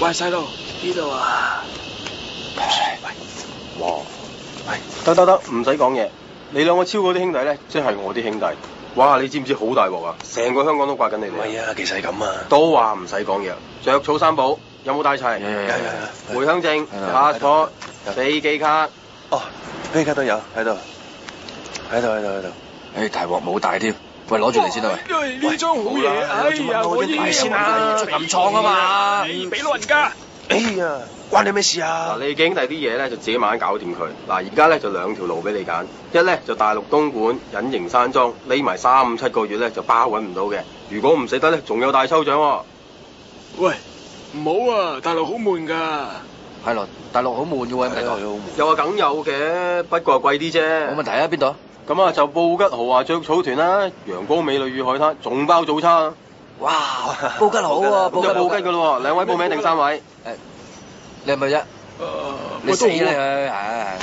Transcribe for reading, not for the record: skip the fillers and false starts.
喂，細路，呢度啊！哇！得，唔使講嘢。你兩個超嗰啲兄弟咧，即係我啲兄弟。哇！你知唔知好大鑊啊？成個香港都掛緊你哋。唔係啊，其實係咁啊。都話唔使講嘢，著草三寶有冇帶齊？有。回鄉證、passport、飛機卡。哦，飛機卡都有，喺度。大鑊冇帶添，喂，攞住嚟先啦喂。呢張好嘢，哎呀，我應該先啊，暗瘡啊嘛，俾老人家。哎呀，關你咩事啊？嗱，你兄弟啲嘢咧就自己慢慢搞掂佢。嗱，而家咧就兩條路俾你揀，一咧就大陸東莞隱形山莊，匿埋3、5、7個月咧就包揾唔到嘅。如果唔死得咧，仲有大抽獎喎。喂，唔好啊，大陸好悶㗎。係咯，大陸好悶嘅喎，咁大陸。又話梗有嘅，不過貴啲啫。冇問題啊，邊度？咁啊就布吉豪華著草團啦，陽光美女與海灘，仲包早餐。哇，布吉好喎，咁就布吉噶咯喎，2位報名定3位？你係咪啫？你死啦佢，